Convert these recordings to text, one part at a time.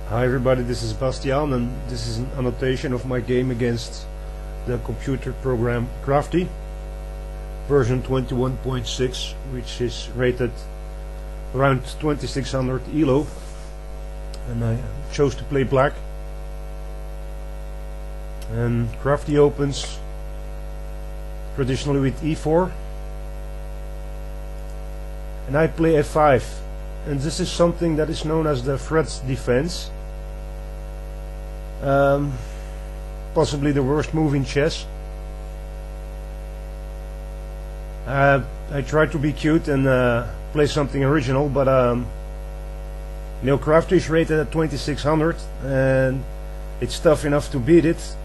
Hi everybody, this is Bastiaan and this is an annotation of my game against the computer program Crafty version 21.6, which is rated around 2600 ELO, and I chose to play black. And Crafty opens traditionally with e4 and I play f5, and this is something that is known as the threat defense. Possibly the worst move in chess. I try to be cute and play something original, but Crafty is rated at 2600 and it's tough enough to beat it.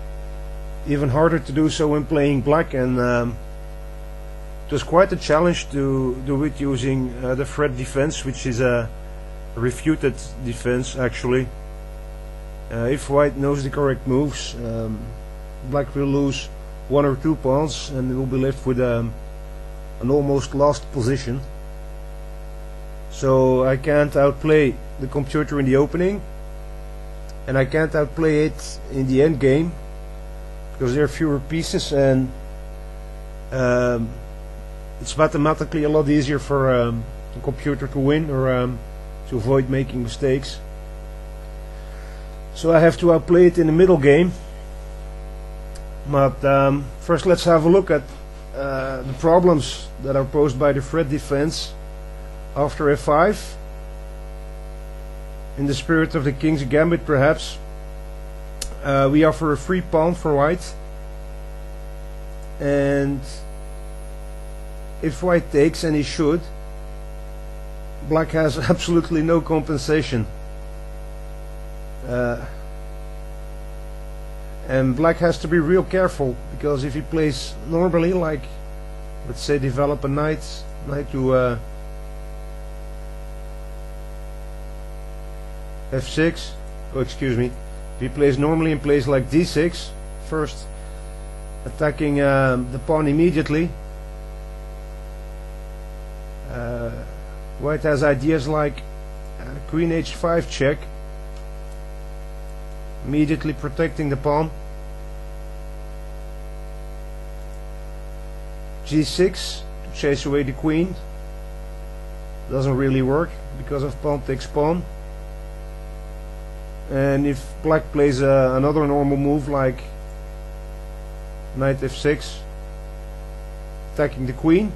Even harder to do so when playing black, and it was quite a challenge to do it using the threat defense, which is a refuted defense actually. If white knows the correct moves, black will lose 1 or 2 pawns and it will be left with an almost lost position. So I can't outplay the computer in the opening, and I can't outplay it in the end game because there are fewer pieces, and it's mathematically a lot easier for the computer to win or to avoid making mistakes. So I have to outplay it in the middle game. But first let's have a look at the problems that are posed by the threat defense after f5. In the spirit of the King's Gambit, perhaps, we offer a free pawn for white, and if white takes, and he should, black has absolutely no compensation. And black has to be real careful, because if he plays normally, like let's say develop a knight to f6, oh excuse me, if he plays normally and plays like d6, first attacking the pawn immediately, white has ideas like queen h5 check, immediately protecting the pawn, g6 to chase away the queen, doesn't really work because of pawn takes pawn. And if black plays another normal move like knight f6, attacking the queen,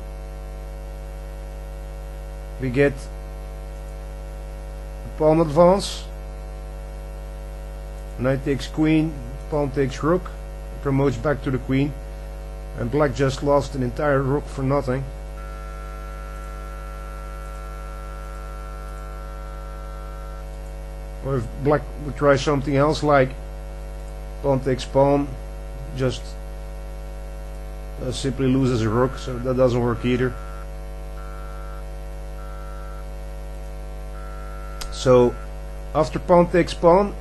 we get a pawn advance, knight takes queen, pawn takes rook, promotes back to the queen, and black just lost an entire rook for nothing. Or if black would try something else like pawn takes pawn, just simply loses a rook, so that doesn't work either. So after pawn takes pawn,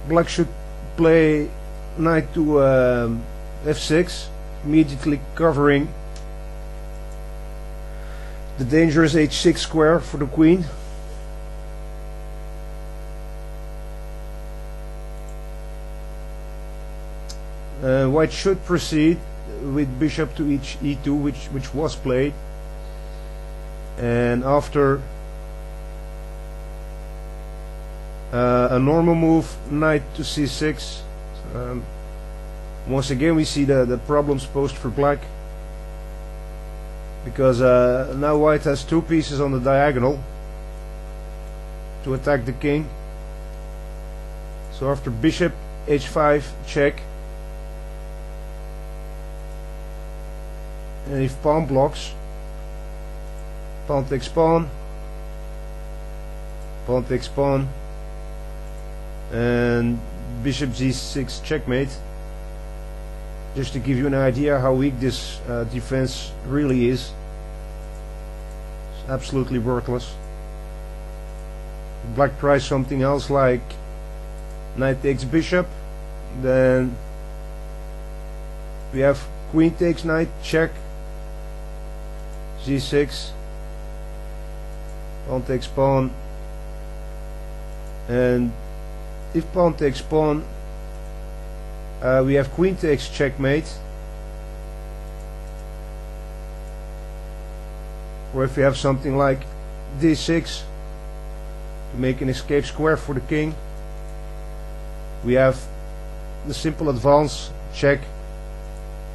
black should play knight to f6, immediately covering the dangerous h6 square for the queen. White should proceed with bishop to e2, which was played, and after a normal move, knight to c6, once again we see the problems posed for black, because now white has 2 pieces on the diagonal to attack the king. So after bishop h5 check, and if pawn blocks, pawn takes pawn, pawn takes pawn, and bishop g6 checkmate. Just to give you an idea how weak this defense really is. It's absolutely worthless. Black tries something else like knight takes bishop, then we have queen takes knight check, g6, pawn takes pawn, and if pawn takes pawn, we have queen takes checkmate, or if we have something like d6 to make an escape square for the king, we have the simple advance, check,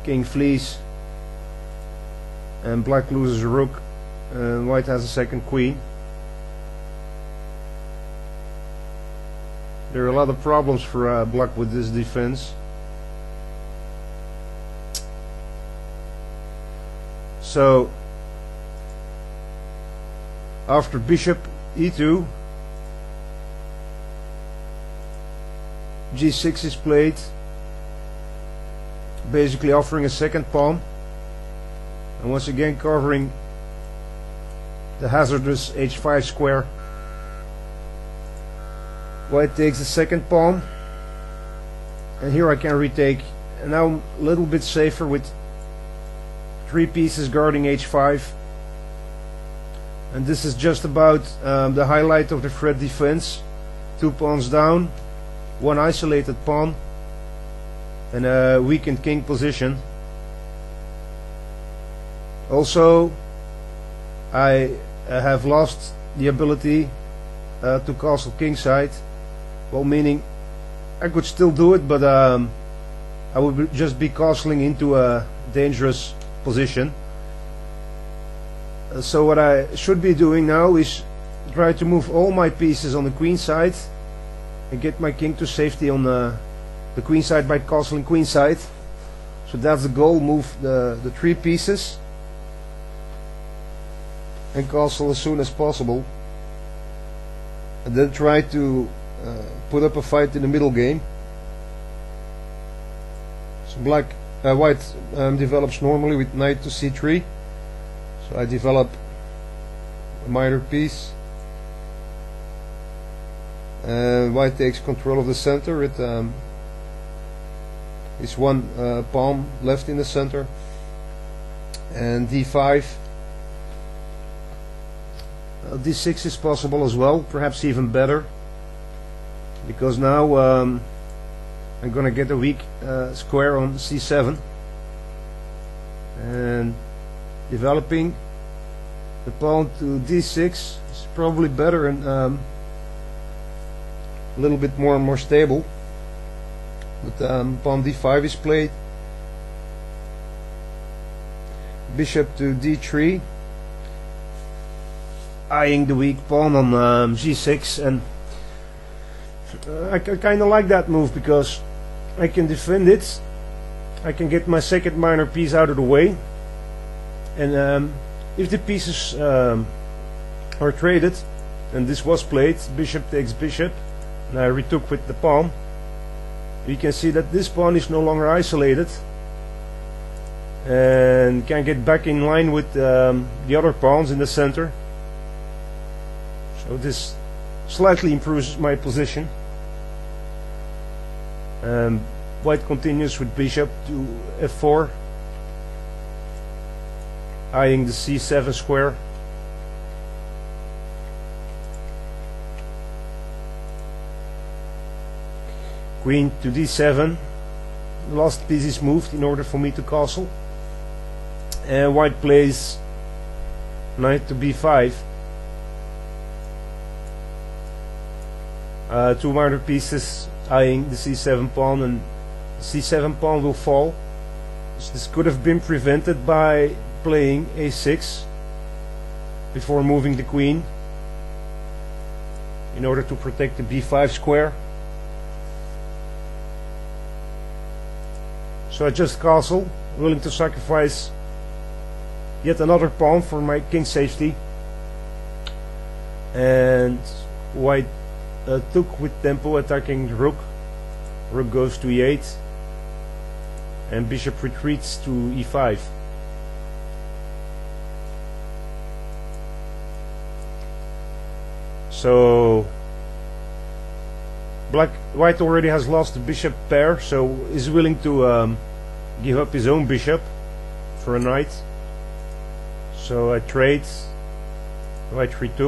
king flees, and black loses a rook, and white has a second queen. There are a lot of problems for black with this defense. So after bishop e2, g6 is played, basically offering a second pawn, and once again covering the hazardous h5 square. White takes the second pawn, and here I can retake, and now I'm a little bit safer with 3 pieces guarding h5, and this is just about the highlight of the threat defense. 2 pawns down, 1 isolated pawn, and a weakened king position. Also, I have lost the ability to castle kingside. Well, meaning I could still do it, but I would just be castling into a dangerous position. So what I should be doing now is try to move all my pieces on the queen side and get my king to safety on the queen side by castling queen side. So that's the goal, move the 3 pieces and castle as soon as possible, and then try to put up a fight in the middle game. So white develops normally with knight to c3, so I develop a minor piece, and white takes control of the center with is 1 pawn left in the center, and d5. d6 is possible as well, perhaps even better, because now I'm gonna get a weak square on c7, and developing the pawn to d6 is probably better and a little bit more stable. But pawn d5 is played, bishop to d3, eyeing the weak pawn on g6, and I kind of like that move because I can defend it, I can get my second minor piece out of the way, and if the pieces are traded, and this was played, bishop takes bishop, and I retook with the pawn, you can see that this pawn is no longer isolated and can get back in line with the other pawns in the center. So this slightly improves my position. White continues with bishop to f4, eyeing the c7 square. Queen to d7, the last piece is moved in order for me to castle, and white plays knight to b5. 2 minor pieces eyeing the c7 pawn, and the c7 pawn will fall. So this could have been prevented by playing a6 before moving the queen in order to protect the b5 square. So I just castle, willing to sacrifice yet another pawn for my king safety, and white took with tempo, attacking the rook. Rook goes to e8, and bishop retreats to e5. So white already has lost the bishop pair, so is willing to give up his own bishop for a knight. So I trade, white retook.